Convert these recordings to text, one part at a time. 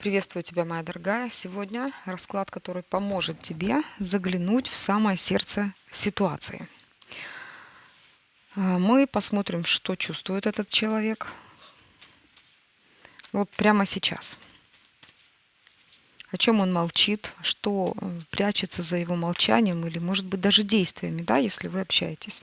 Приветствую тебя, моя дорогая. Сегодня расклад, который поможет тебе заглянуть в самое сердце ситуации. Мы посмотрим, что чувствует этот человек вот прямо сейчас. О чем он молчит, что прячется за его молчанием или, может быть, даже действиями, да, если вы общаетесь.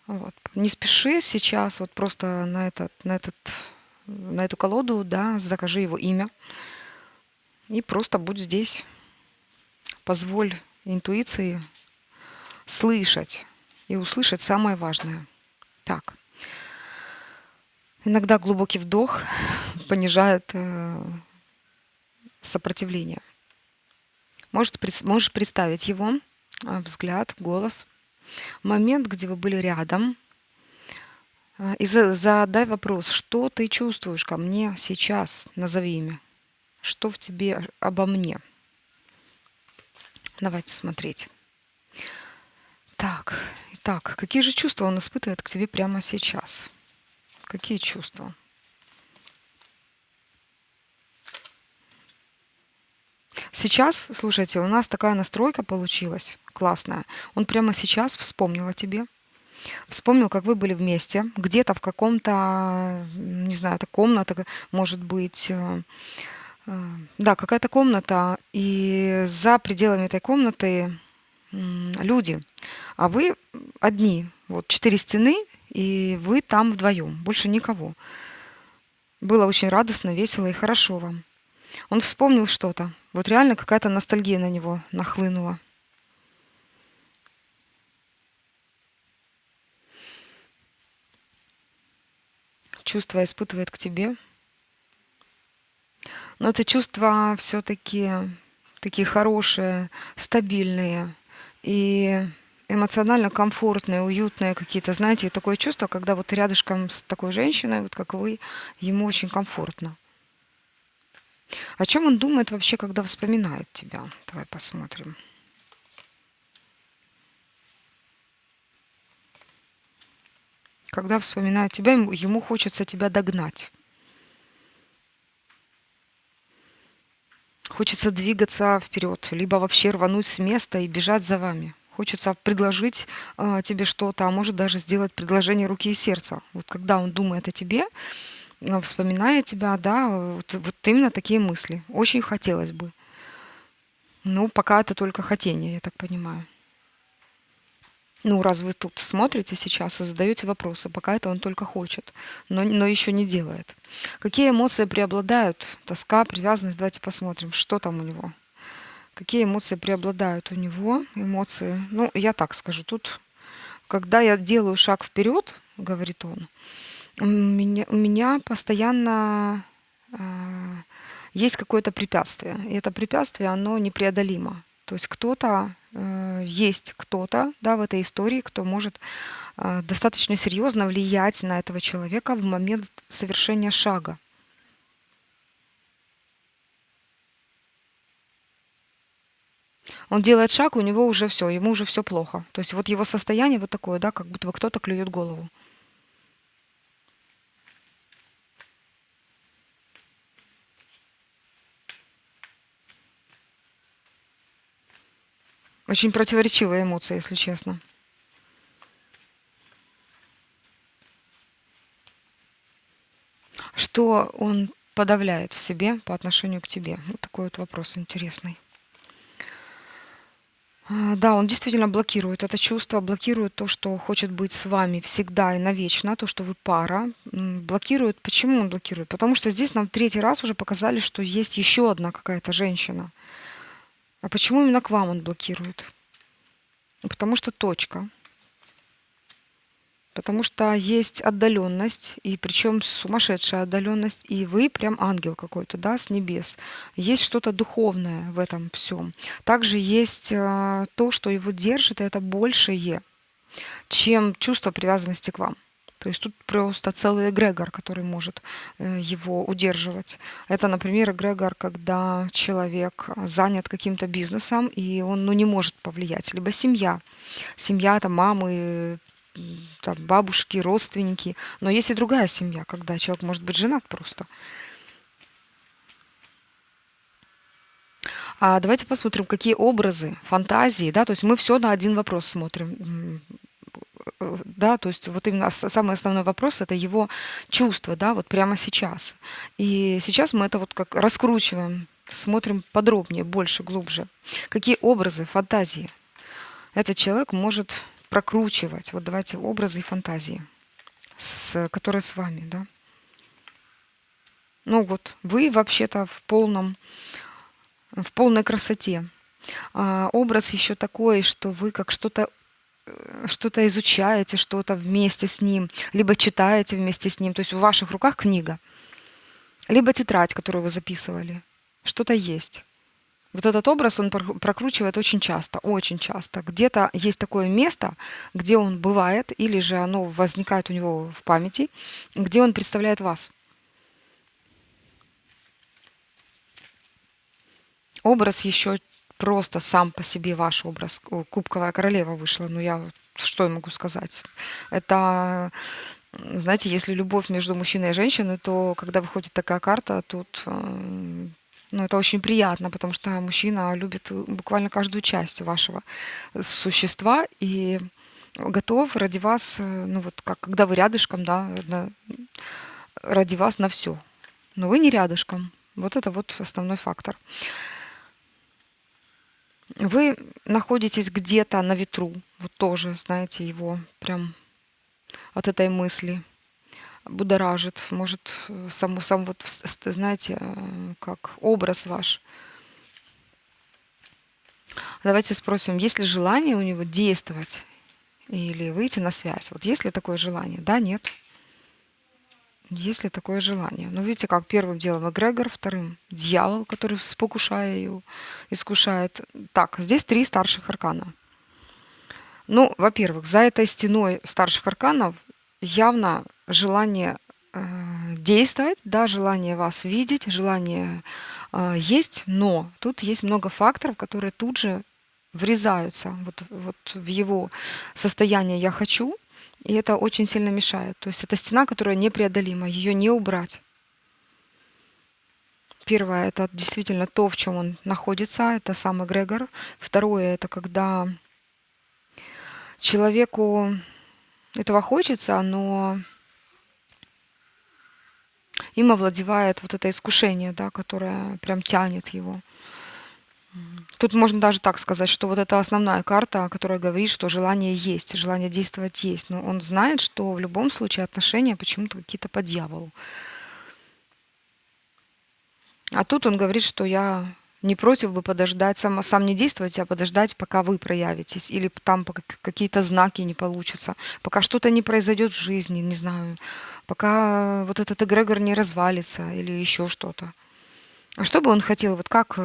Вот. Не спеши сейчас, вот просто на эту колоду, да, закажи его имя и просто будь здесь. Позволь интуиции слышать и услышать самое важное. Так, иногда глубокий вдох понижает сопротивление. Можешь представить его, взгляд, голос, момент, где вы были рядом, и задай вопрос, что ты чувствуешь ко мне сейчас, назови имя, что в тебе обо мне. Давайте смотреть. Так, итак, какие же чувства он испытывает к тебе прямо сейчас? Какие чувства? Сейчас, слушайте, у нас такая настройка получилась классная. Он прямо сейчас вспомнил о тебе. Вспомнил, как вы были вместе, где-то в каком-то, не знаю, это комната, может быть, да, какая-то комната, и за пределами этой комнаты люди, а вы одни, вот 4 стены, и вы там вдвоем, больше никого. Было очень радостно, весело и хорошо вам. Он вспомнил что-то. Вот реально какая-то ностальгия на него нахлынула. Чувства испытывает к тебе. Но это чувства все-таки такие хорошие, стабильные и эмоционально комфортные, уютные какие-то, знаете, такое чувство, когда вот рядышком с такой женщиной, вот как вы, ему очень комфортно. О чем он думает вообще, когда вспоминает тебя? Давай посмотрим. Когда вспоминает тебя, ему хочется тебя догнать. Хочется двигаться вперед, либо вообще рвануть с места и бежать за вами. Хочется предложить тебе что-то, а может даже сделать предложение руки и сердца. Вот когда он думает о тебе, вспоминая тебя, да, вот именно такие мысли. Очень хотелось бы. Ну, пока это только хотение, я так понимаю. Ну, раз вы тут смотрите сейчас и задаете вопросы, пока это он только хочет, но еще не делает. Какие эмоции преобладают? Тоска, привязанность. Давайте посмотрим, что там у него. Какие эмоции преобладают у него? Эмоции, ну, я так скажу, тут, когда я делаю шаг вперед, говорит он, у меня постоянно есть какое-то препятствие. И это препятствие, оно непреодолимо. То есть есть кто-то, да, в этой истории, кто может достаточно серьезно влиять на этого человека в момент совершения шага. Он делает шаг, у него уже все, ему уже все плохо. То есть вот его состояние вот такое, да, как будто бы кто-то клюет голову. Очень противоречивые эмоции, если честно. Что он подавляет в себе по отношению к тебе? Вот такой вот вопрос интересный. Да, он действительно блокирует это чувство, блокирует то, что хочет быть с вами всегда и навечно, то, что вы пара. Блокирует. Почему он блокирует? Потому что здесь нам третий раз уже показали, что есть еще одна какая-то женщина. А почему именно к вам он блокирует? Потому что точка. Потому что есть отдаленность, и причем сумасшедшая отдаленность, и вы прям ангел какой-то, да, с небес. Есть что-то духовное в этом всем. Также есть то, что его держит, и это большее, чем чувство привязанности к вам. То есть тут просто целый эгрегор, который может его удерживать. Это, например, эгрегор, когда человек занят каким-то бизнесом, и он, ну, не может повлиять. Либо семья. Семья, там, мамы, там, бабушки, родственники. Но есть и другая семья, когда человек может быть женат просто. А давайте посмотрим, какие образы, фантазии, да, то есть мы все на один вопрос смотрим. Да, то есть вот именно самый основной вопрос — это его чувство, да, вот прямо сейчас. И сейчас мы это вот как раскручиваем, смотрим подробнее, больше, глубже. Какие образы, фантазии этот человек может прокручивать? Вот давайте образы и фантазии, которые с вами, да. Ну вот, вы вообще-то в полной красоте. Образ еще такой, что вы как что-то изучаете, что-то вместе с ним, либо читаете вместе с ним. То есть в ваших руках книга, либо тетрадь, которую вы записывали. Что-то есть. Вот этот образ он прокручивает очень часто, очень часто. Где-то есть такое место, где он бывает, или же оно возникает у него в памяти, где он представляет вас. Образ еще просто сам по себе ваш образ. Кубковая королева вышла, ну я что я могу сказать? Это, знаете, если любовь между мужчиной и женщиной, то когда выходит такая карта, тут ну, это очень приятно, потому что мужчина любит буквально каждую часть вашего существа и готов ради вас, ну вот как когда вы рядышком, да, ради вас на все. Но вы не рядышком. Вот это вот основной фактор. Вы находитесь где-то на ветру, вот тоже, знаете, его прям от этой мысли будоражит, может, сам вот, знаете, как образ ваш. Давайте спросим, есть ли желание у него действовать или выйти на связь? Вот есть ли такое желание? Да, нет? Есть ли такое желание? Ну, видите, как первым делом эгрегор, вторым дьявол, который покушая ее, искушает. Так, здесь 3 старших аркана. Ну, во-первых, за этой стеной старших арканов явно желание действовать, да, желание вас видеть, желание есть, но тут есть много факторов, которые тут же врезаются вот в его состояние «я хочу», и это очень сильно мешает. То есть это стена, которая непреодолима, ее не убрать. Первое — это действительно то, в чем он находится, это сам эгрегор. Второе — это когда человеку этого хочется, но им овладевает вот это искушение, да, которое прям тянет его. Тут можно даже так сказать, что вот это основная карта, которая говорит, что желание есть, желание действовать есть. Но он знает, что в любом случае отношения почему-то какие-то по дьяволу. А тут он говорит, что я не против бы подождать, сам не действовать, а подождать, пока вы проявитесь, или там какие-то знаки не получатся, пока что-то не произойдет в жизни, не знаю, пока вот этот эгрегор не развалится или еще что-то. А что бы он хотел, вот как,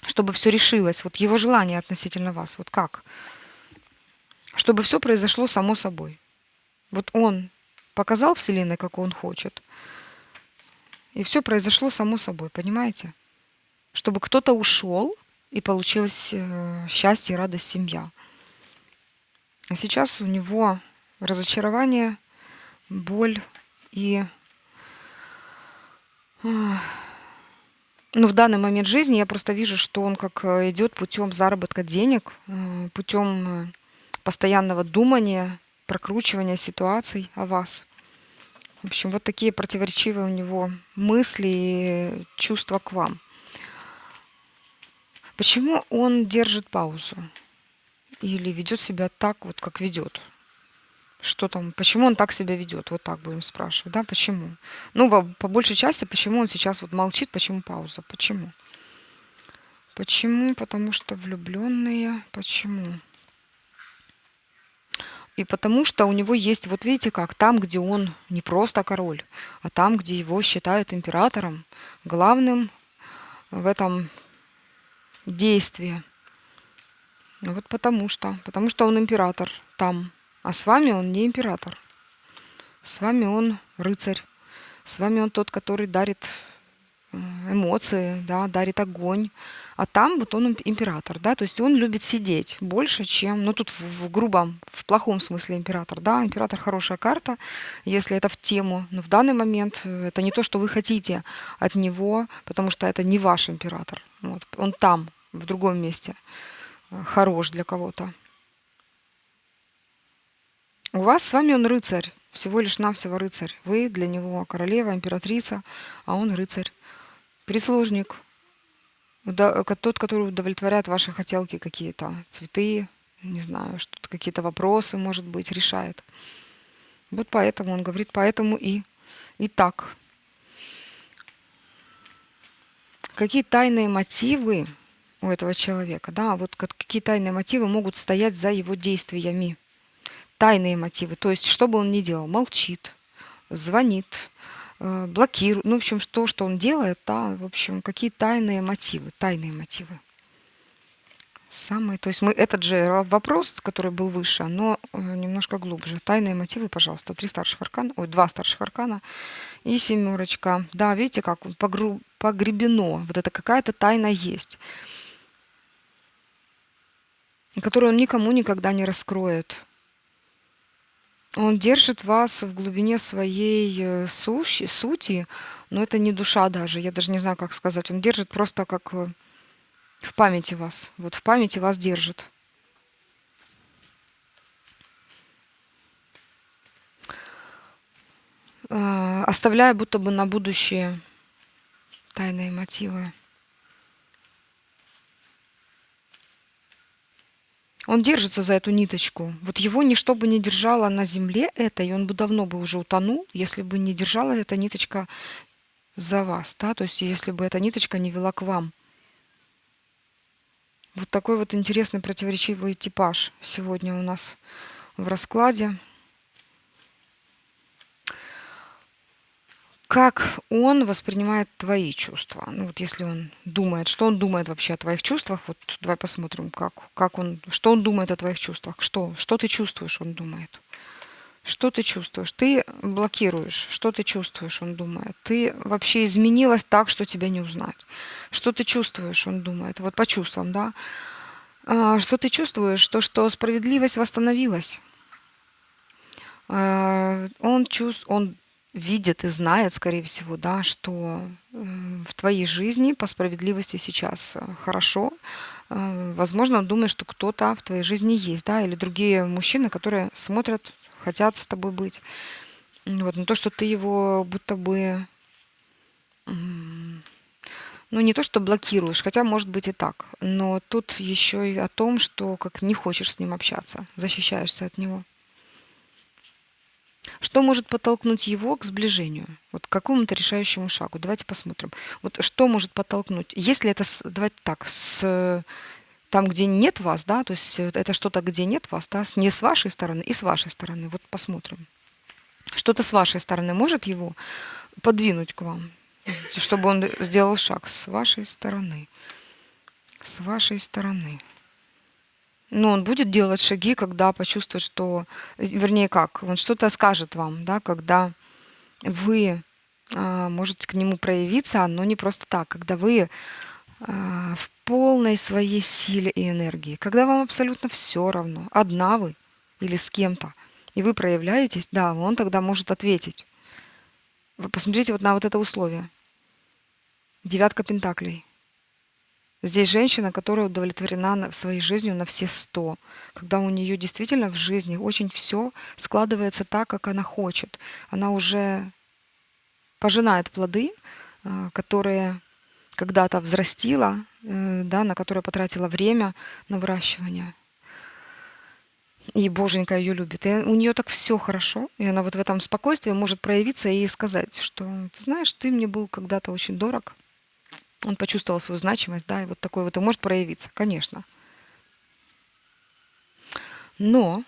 чтобы все решилось, вот его желание относительно вас, вот как? Чтобы все произошло само собой. Вот он показал Вселенной, как он хочет, и все произошло само собой, понимаете? Чтобы кто-то ушел, и получилось счастье, радость, семья. А сейчас у него разочарование, боль и... Ну, в данный момент жизни я просто вижу, что он как идет путем заработка денег, путем постоянного думания, прокручивания ситуаций о вас. В общем, вот такие противоречивые у него мысли и чувства к вам. Почему он держит паузу? Или ведет себя так, вот как ведет? Что там? Почему он так себя ведет? Вот так будем спрашивать, да? Почему? Ну, по большей части, почему он сейчас вот молчит, почему пауза? Почему? Почему? Потому что влюбленные. Почему? И потому что у него есть, вот видите как, там, где он не просто король, а там, где его считают императором, главным в этом действии. Вот потому что он император там, а с вами он не император. С вами он рыцарь, с вами он тот, который дарит эмоции, да, дарит огонь, А там вот он император, да, то есть он любит сидеть больше, чем, ну тут в грубом, в плохом смысле император, да, император хорошая карта, если это в тему, но в данный момент это не то, что вы хотите от него, потому что это не ваш император, вот, он там, в другом месте, хорош для кого-то. У вас с вами он рыцарь, всего лишь навсего рыцарь, вы для него королева, императрица, а он рыцарь, прислужник, тот, который удовлетворяет ваши хотелки какие-то, цветы, не знаю, что-то, какие-то вопросы, может быть, решает. Вот поэтому он говорит, поэтому и так. Какие тайные мотивы у этого человека, да, вот какие тайные мотивы могут стоять за его действиями. Тайные мотивы, то есть что бы он ни делал, молчит, звонит, блокирует, ну, в общем, что он делает, да, в общем, какие тайные мотивы. Самые, то есть мы этот же вопрос, который был выше, но немножко глубже. Тайные мотивы, пожалуйста, 3 старших аркана, ой, 2 старших аркана и семерочка. Да, видите, как погребено, вот это какая-то тайна есть, которую он никому никогда не раскроет. Он держит вас в глубине своей сути, но это не душа даже, я даже не знаю, как сказать. Он держит просто как в памяти вас, вот в памяти вас держит. Оставляя будто бы на будущее тайные мотивы. Он держится за эту ниточку. Вот его ничто бы не держало на земле это, и он бы давно бы уже утонул, если бы не держала эта ниточка за вас, да, то есть если бы эта ниточка не вела к вам. Вот такой вот интересный противоречивый типаж сегодня у нас в раскладе. Как он воспринимает твои чувства? Ну вот если он думает, что он думает вообще о твоих чувствах, вот давай посмотрим, как он, что он думает о твоих чувствах, что ты чувствуешь, он думает. Что ты чувствуешь? Ты блокируешь. Что ты чувствуешь, он думает. Ты вообще изменилась так, что тебя не узнать. Что ты чувствуешь, он думает. Вот по чувствам, да. Что ты чувствуешь? То, что справедливость восстановилась. Он видит и знает, скорее всего, да, что в твоей жизни по справедливости сейчас хорошо. Возможно, он думает, что кто-то в твоей жизни есть, да, или другие мужчины, которые смотрят, хотят с тобой быть. Вот, но то, что ты его будто бы, ну не то, что блокируешь, хотя может быть и так, но тут еще и о том, что как не хочешь с ним общаться, защищаешься от него. Что может подтолкнуть его к сближению? Вот к какому-то решающему шагу. Давайте посмотрим. Вот что может подтолкнуть? Если это, давайте так, там, где нет вас, да, то есть это что-то, где нет вас, да, не с вашей стороны и с вашей стороны. Вот посмотрим. Что-то с вашей стороны может его подвинуть к вам, чтобы он сделал шаг с вашей стороны. С вашей стороны. Но он будет делать шаги, когда почувствует, что, вернее, как, он что-то скажет вам, да, когда вы можете к нему проявиться, но не просто так, когда вы в полной своей силе и энергии, когда вам абсолютно все равно, одна вы или с кем-то, и вы проявляетесь, да, он тогда может ответить. Вы посмотрите вот на вот это условие. 9 пентаклей. Здесь женщина, которая удовлетворена своей жизнью на все 100, когда у нее действительно в жизни очень все складывается так, как она хочет. Она уже пожинает плоды, которые когда-то взрастила, да, на которые потратила время на выращивание. И Боженька ее любит. И у нее так все хорошо. И она вот в этом спокойствии может проявиться и сказать, что, ты знаешь, ты мне был когда-то очень дорог. Он почувствовал свою значимость, да, и вот такой вот и может проявиться, конечно. Но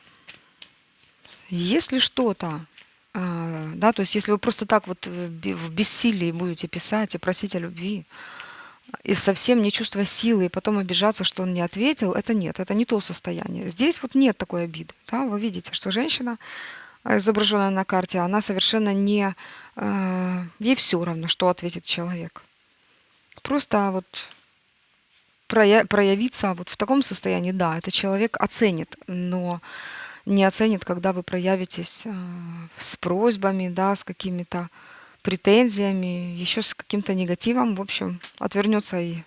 если что-то, да, то есть если вы просто так вот в бессилии будете писать и просить о любви, и совсем не чувствуя силы, и потом обижаться, что он не ответил, это нет, это не то состояние. Здесь вот нет такой обиды. Да? Вы видите, что женщина, изображенная на карте, она совершенно не... Ей все равно, что ответит человек. Просто вот проявиться вот в таком состоянии, да, этот человек оценит, но не оценит, когда вы проявитесь с просьбами, да, с какими-то претензиями, еще с каким-то негативом, в общем, отвернется и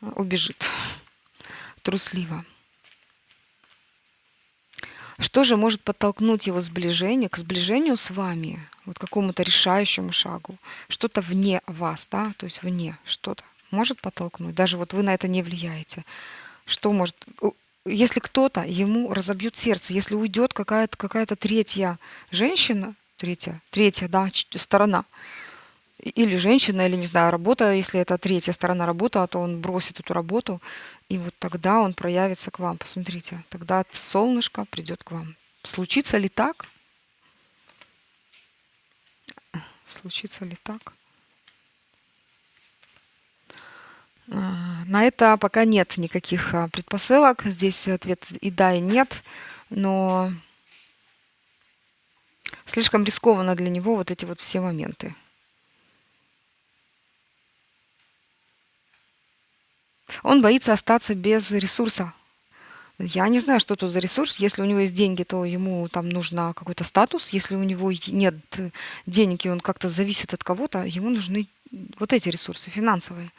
убежит трусливо. Что же может подтолкнуть его к сближению с вами, вот к какому-то решающему шагу, что-то вне вас, да, то есть вне что-то может подтолкнуть, даже вот вы на это не влияете. Что может, если кто-то ему разобьет сердце, если уйдет какая-то третья женщина, третья, да, сторона, или женщина, или, не знаю, работа, если это третья сторона работы, то он бросит эту работу, и вот тогда он проявится к вам. Посмотрите, тогда солнышко придет к вам. Случится ли так? Случится ли так? На это пока нет никаких предпосылок. Здесь ответ и да, и нет. Но слишком рискованно для него вот эти вот все моменты. Он боится остаться без ресурса. Я не знаю, что это за ресурс. Если у него есть деньги, то ему там нужно какой-то статус. Если у него нет денег, и он как-то зависит от кого-то, ему нужны вот эти ресурсы финансовые.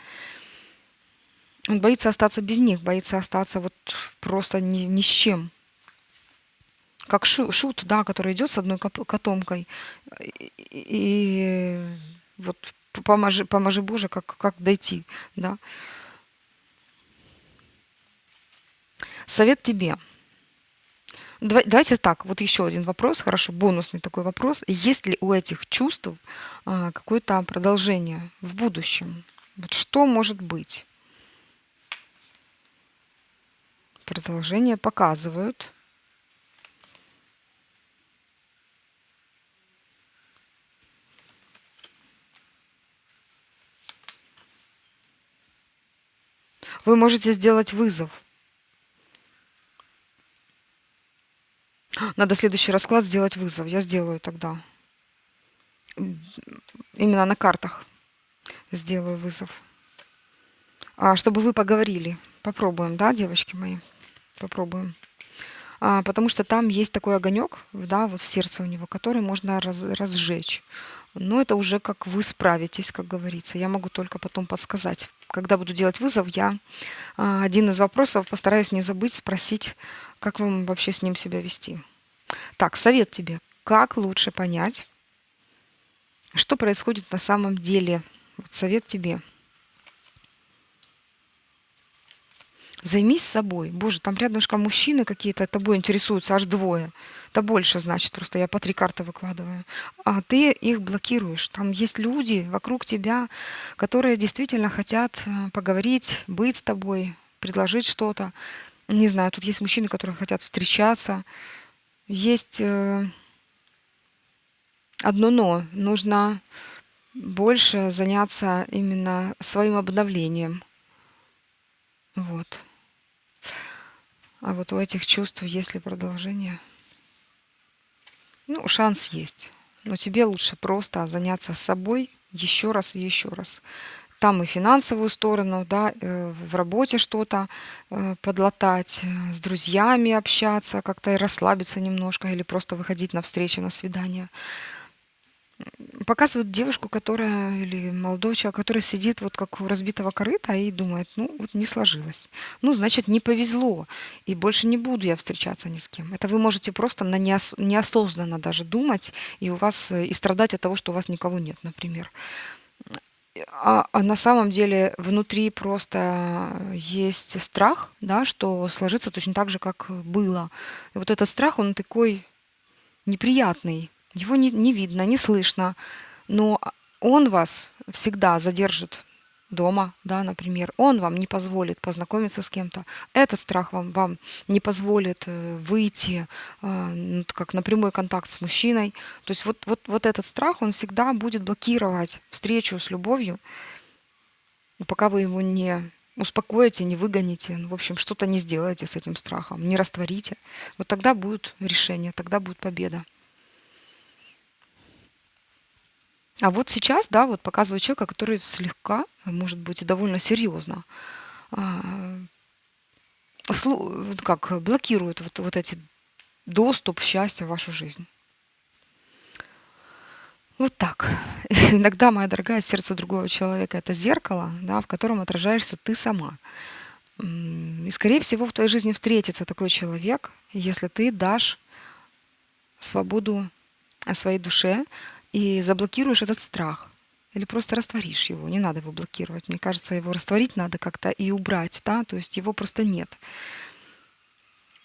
Он боится остаться без них, боится остаться вот просто ни с чем. Как шут, да, который идет с одной котомкой. И вот поможи Боже, как дойти, да. Совет тебе. Давайте так, вот еще один вопрос, хорошо, бонусный такой вопрос. Есть ли у этих чувств какое-то продолжение в будущем? Вот что может быть? Продолжение показывают. Вы можете сделать вызов. Надо следующий расклад сделать вызов. Я сделаю тогда. Именно на картах сделаю вызов. Чтобы вы поговорили. Попробуем, да, девочки мои? Попробуем. Потому что там есть такой огонек, да, вот в сердце у него, который можно разжечь. Но это уже как вы справитесь, как говорится. Я могу только потом подсказать. Когда буду делать вызов, я один из вопросов постараюсь не забыть спросить, как вам вообще с ним себя вести. Так, совет тебе. Как лучше понять, что происходит на самом деле? Вот совет тебе. Займись собой. Боже, там рядышком мужчины какие-то тобой интересуются, аж двое. Это больше, значит, просто я по 3 карты выкладываю. А ты их блокируешь. Там есть люди вокруг тебя, которые действительно хотят поговорить, быть с тобой, предложить что-то. Не знаю, тут есть мужчины, которые хотят встречаться. Есть одно но. Нужно больше заняться именно своим обновлением. Вот. А вот у этих чувств есть ли продолжение? Ну, шанс есть. Но тебе лучше просто заняться собой еще раз и еще раз. Там и финансовую сторону, да, в работе что-то подлатать, с друзьями общаться, как-то и расслабиться немножко, или просто выходить на встречи, на свидания. Показывают девушку, которая, или молодого человека, который сидит вот как у разбитого корыта и думает, ну, вот не сложилось. Ну, значит, не повезло, и больше не буду я встречаться ни с кем. Это вы можете просто неосознанно даже думать, и у вас и страдать от того, что у вас никого нет, например. А на самом деле внутри просто есть страх, да, что сложится точно так же, как было. И вот этот страх, он такой неприятный. Его не видно, не слышно, но он вас всегда задержит дома, да, например. Он вам не позволит познакомиться с кем-то. Этот страх вам не позволит выйти как на прямой контакт с мужчиной. То есть вот этот страх, он всегда будет блокировать встречу с любовью, пока вы его не успокоите, не выгоните, ну, в общем, что-то не сделаете с этим страхом, не растворите. Вот тогда будет решение, тогда будет победа. А вот сейчас, да, вот показывает человека, который слегка, может быть, и довольно серьезно а, вот как блокируют вот эти доступ счастья в вашу жизнь. Вот так. Иногда, моя дорогая, сердце другого человека — это зеркало, да, в котором отражаешься ты сама. И, скорее всего, в твоей жизни встретится такой человек, если ты дашь свободу своей душе и заблокируешь этот страх. Или просто растворишь его. Не надо его блокировать. Мне кажется, его растворить надо как-то и убрать, да, то есть его просто нет.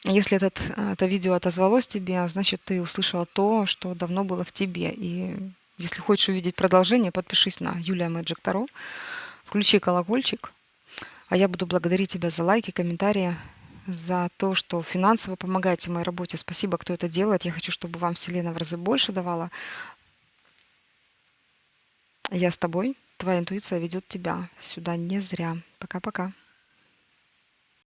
Если это видео отозвалось тебе, значит, ты услышала то, что давно было в тебе. И если хочешь увидеть продолжение, подпишись на Юлия Мэджик Таро, включи колокольчик, а я буду благодарить тебя за лайки, комментарии, за то, что финансово помогаете моей работе. Спасибо, кто это делает. Я хочу, чтобы вам Вселенная в разы больше давала. Я с тобой. Твоя интуиция ведет тебя сюда не зря. Пока-пока.